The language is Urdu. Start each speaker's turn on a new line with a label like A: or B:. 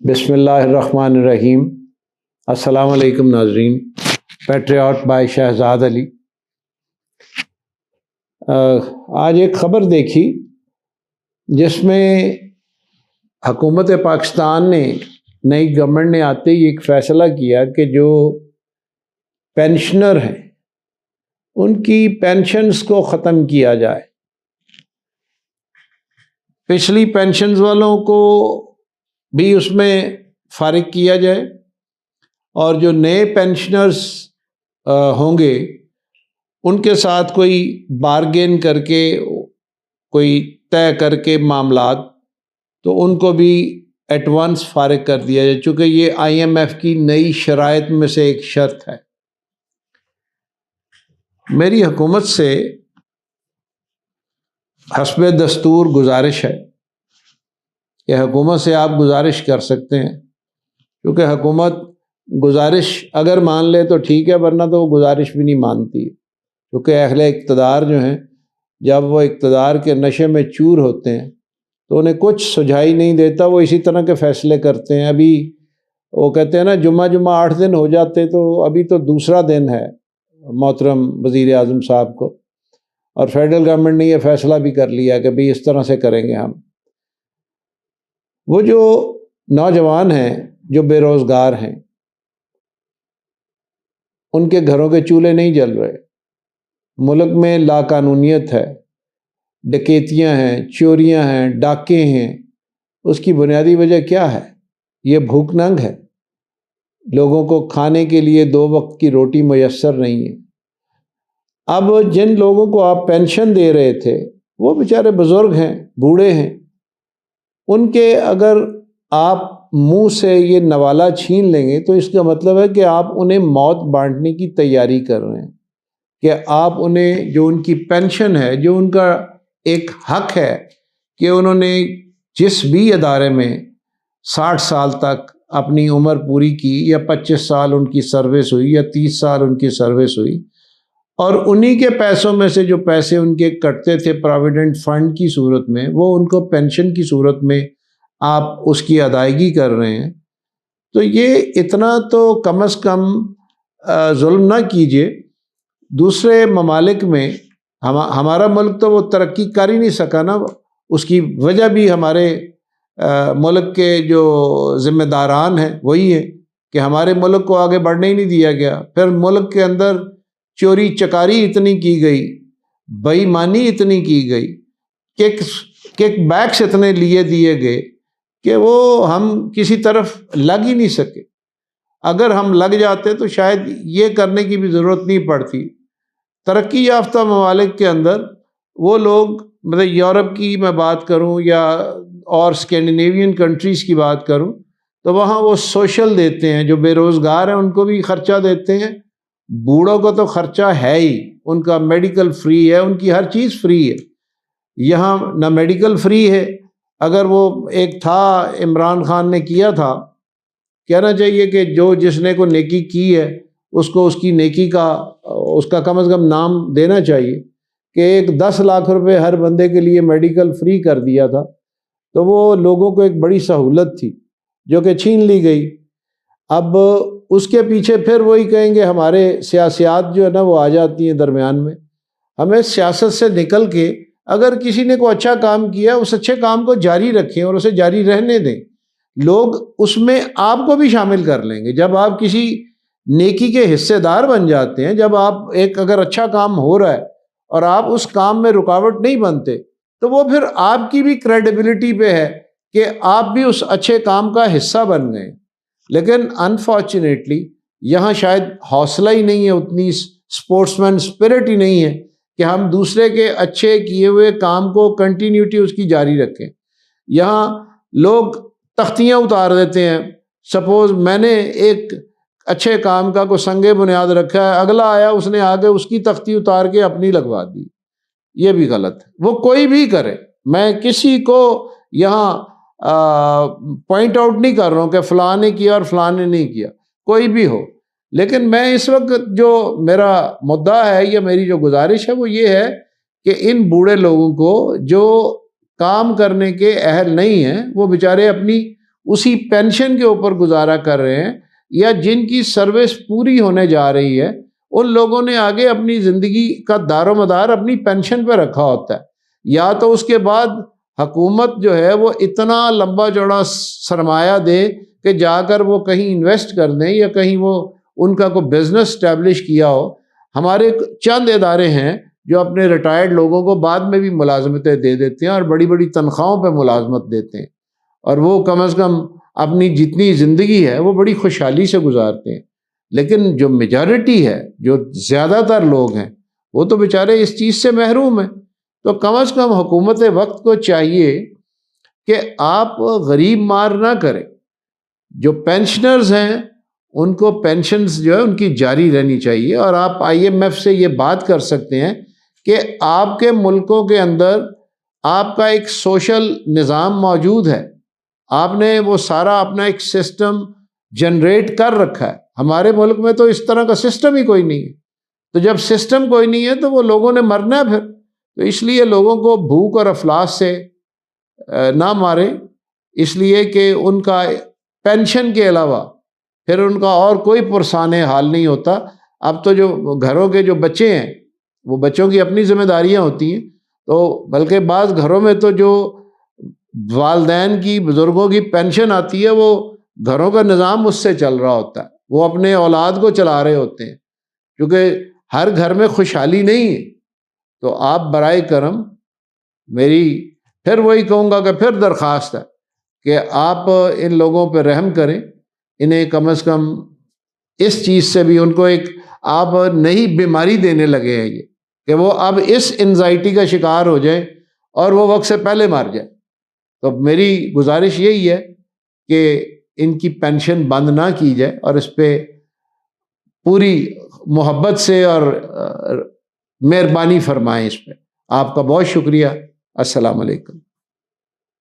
A: بسم اللہ الرحمن الرحیم۔ السلام علیکم ناظرین۔ پیٹریاٹ بائی شہزاد علی۔ آج ایک خبر دیکھی جس میں حکومت پاکستان نے، نئی گورنمنٹ نے آتے ہی ایک فیصلہ کیا کہ جو پینشنر ہیں ان کی پینشنز کو ختم کیا جائے۔ پچھلی پینشنز والوں کو بھی اس میں فارغ کیا جائے، اور جو نئے پینشنرز ہوں گے ان کے ساتھ کوئی بارگین کر کے، کوئی طے کر کے معاملات، تو ان کو بھی ایٹ وانس فارغ کر دیا جائے، چونکہ یہ IMF کی نئی شرائط میں سے ایک شرط ہے۔ میری حکومت سے حسب دستور گزارش ہے کہ حکومت سے آپ گزارش کر سکتے ہیں، کیونکہ حکومت گزارش اگر مان لے تو ٹھیک ہے، ورنہ تو وہ گزارش بھی نہیں مانتی، کیونکہ اہل اقتدار جو ہیں جب وہ اقتدار کے نشے میں چور ہوتے ہیں تو انہیں کچھ سجھائی نہیں دیتا، وہ اسی طرح کے فیصلے کرتے ہیں۔ ابھی وہ کہتے ہیں نا جمعہ 8 دن ہو جاتے، تو ابھی تو دوسرا دن ہے محترم وزیر اعظم صاحب کو، اور فیڈرل گورنمنٹ نے یہ فیصلہ بھی کر لیا کہ بھئی اس طرح سے کریں گے ہم۔ وہ جو نوجوان ہیں جو بے روزگار ہیں ان کے گھروں کے چولہے نہیں جل رہے، ملک میں لا قانونیت ہے، ڈکیتیاں ہیں، چوریاں ہیں، ڈاکے ہیں۔ اس کی بنیادی وجہ کیا ہے؟ یہ بھوک ننگ ہے، لوگوں کو کھانے کے لیے 2 وقت کی روٹی میسر نہیں ہے۔ اب جن لوگوں کو آپ پینشن دے رہے تھے وہ بیچارے بزرگ ہیں، بوڑھے ہیں، ان کے اگر آپ منہ سے یہ نوالا چھین لیں گے تو اس کا مطلب ہے کہ آپ انہیں موت بانٹنے کی تیاری کر رہے ہیں، کہ آپ انہیں جو ان کی پینشن ہے، جو ان کا ایک حق ہے کہ انہوں نے جس بھی ادارے میں 60 سال تک اپنی عمر پوری کی، یا 25 سال ان کی سروس ہوئی، یا 30 سال ان کی سروس ہوئی، اور انہی کے پیسوں میں سے جو پیسے ان کے کٹتے تھے پراویڈنٹ فنڈ کی صورت میں، وہ ان کو پینشن کی صورت میں آپ اس کی ادائیگی کر رہے ہیں، تو یہ اتنا تو کم از کم ظلم نہ کیجیے۔ دوسرے ممالک میں ہمارا ملک تو وہ ترقی کر ہی نہیں سکا نا، اس کی وجہ بھی ہمارے ملک کے جو ذمہ داران ہیں وہی ہیں کہ ہمارے ملک کو آگے بڑھنے ہی نہیں دیا گیا۔ پھر ملک کے اندر چوری چکاری اتنی کی گئی، بے ایمانی اتنی کی گئی، کک بیکس اتنے دیے گئے کہ وہ ہم کسی طرف لگ ہی نہیں سکے۔ اگر ہم لگ جاتے تو شاید یہ کرنے کی بھی ضرورت نہیں پڑتی۔ ترقی یافتہ ممالک کے اندر وہ لوگ، مطلب یورپ کی میں بات کروں یا اور اسکینڈینیوین کنٹریز کی بات کروں، تو وہاں وہ سوشل دیتے ہیں، جو بے روزگار ہیں ان کو بھی خرچہ دیتے ہیں، بوڑھوں کو تو خرچہ ہے ہی، ان کا میڈیکل فری ہے، ان کی ہر چیز فری ہے۔ یہاں نہ میڈیکل فری ہے، اگر وہ ایک تھا عمران خان نے کیا تھا، کہنا چاہیے کہ جو جس نے کو نیکی کی ہے اس کو اس کی نیکی کا اس کا کم از کم نام دینا چاہیے، کہ ایک 10 لاکھ روپے ہر بندے کے لیے میڈیکل فری کر دیا تھا، تو وہ لوگوں کو ایک بڑی سہولت تھی جو کہ چھین لی گئی۔ اب اس کے پیچھے پھر وہی کہیں گے ہمارے سیاسیات جو ہے نا وہ آ جاتی ہیں درمیان میں۔ ہمیں سیاست سے نکل کے اگر کسی نے کوئی اچھا کام کیا اس اچھے کام کو جاری رکھیں اور اسے جاری رہنے دیں، لوگ اس میں آپ کو بھی شامل کر لیں گے۔ جب آپ کسی نیکی کے حصے دار بن جاتے ہیں، جب آپ ایک اگر اچھا کام ہو رہا ہے اور آپ اس کام میں رکاوٹ نہیں بنتے، تو وہ پھر آپ کی بھی کریڈیبلٹی پہ ہے کہ آپ بھی اس اچھے کام کا حصہ بن گئے۔ لیکن انفارچونیٹلی یہاں شاید حوصلہ ہی نہیں ہے، اتنی اسپورٹس مین اسپرٹ ہی نہیں ہے کہ ہم دوسرے کے اچھے کیے ہوئے کام کو کنٹینیوٹی اس کی جاری رکھیں۔ یہاں لوگ تختیاں اتار دیتے ہیں۔ سپوز میں نے ایک اچھے کام کا کوئی سنگ بنیاد رکھا ہے، اگلا آیا اس نے آگے اس کی تختی اتار کے اپنی لگوا دی، یہ بھی غلط ہے۔ وہ کوئی بھی کرے، میں کسی کو یہاں پوائنٹ آؤٹ نہیں کر رہا ہوں کہ فلاں نے کیا اور فلاں نے نہیں کیا، کوئی بھی ہو، لیکن میں اس وقت جو میرا مدعا ہے یا میری جو گزارش ہے وہ یہ ہے کہ ان بوڑھے لوگوں کو جو کام کرنے کے اہل نہیں ہیں، وہ بیچارے اپنی اسی پینشن کے اوپر گزارا کر رہے ہیں، یا جن کی سروس پوری ہونے جا رہی ہے ان لوگوں نے آگے اپنی زندگی کا دار و مدار اپنی پینشن پہ رکھا ہوتا ہے، یا تو اس کے بعد حکومت جو ہے وہ اتنا لمبا چوڑا سرمایہ دے کہ جا کر وہ کہیں انویسٹ کر دیں، یا کہیں وہ ان کا کوئی بزنس اسٹیبلش کیا ہو۔ ہمارے چند ادارے ہیں جو اپنے ریٹائرڈ لوگوں کو بعد میں بھی ملازمتیں دے دیتے ہیں اور بڑی بڑی تنخواہوں پہ ملازمت دیتے ہیں، اور وہ کم از کم اپنی جتنی زندگی ہے وہ بڑی خوشحالی سے گزارتے ہیں۔ لیکن جو میجارٹی ہے، جو زیادہ تر لوگ ہیں، وہ تو بیچارے اس چیز سے محروم ہیں۔ تو کم از کم حکومت وقت کو چاہیے کہ آپ غریب مار نہ کریں۔ جو پینشنرز ہیں ان کو پینشنز جو ہے ان کی جاری رہنی چاہیے، اور آپ IMF سے یہ بات کر سکتے ہیں کہ آپ کے ملکوں کے اندر آپ کا ایک سوشل نظام موجود ہے، آپ نے وہ سارا اپنا ایک سسٹم جنریٹ کر رکھا ہے۔ ہمارے ملک میں تو اس طرح کا سسٹم ہی کوئی نہیں ہے، تو جب سسٹم کوئی نہیں ہے تو وہ لوگوں نے مرنا ہے پھر، تو اس لیے لوگوں کو بھوک اور افلاس سے نہ ماریں، اس لیے کہ ان کا پینشن کے علاوہ پھر ان کا اور کوئی پرسان حال نہیں ہوتا۔ اب تو جو گھروں کے جو بچے ہیں وہ بچوں کی اپنی ذمہ داریاں ہوتی ہیں، تو بلکہ بعض گھروں میں تو جو والدین کی، بزرگوں کی پینشن آتی ہے وہ گھروں کا نظام اس سے چل رہا ہوتا ہے، وہ اپنے اولاد کو چلا رہے ہوتے ہیں، کیونکہ ہر گھر میں خوشحالی نہیں ہے۔ تو آپ برائے کرم، میری پھر وہی کہوں گا کہ پھر درخواست ہے کہ آپ ان لوگوں پہ رحم کریں، انہیں کم از کم اس چیز سے بھی ان کو ایک آپ نئی بیماری دینے لگے ہیں یہ، کہ وہ اب اس انزائٹی کا شکار ہو جائیں اور وہ وقت سے پہلے مار جائیں۔ تو میری گزارش یہی ہے کہ ان کی پینشن بند نہ کی جائے، اور اس پہ پوری محبت سے اور مہربانی فرمائیں اس پہ۔ آپ کا بہت شکریہ۔ السلام علیکم۔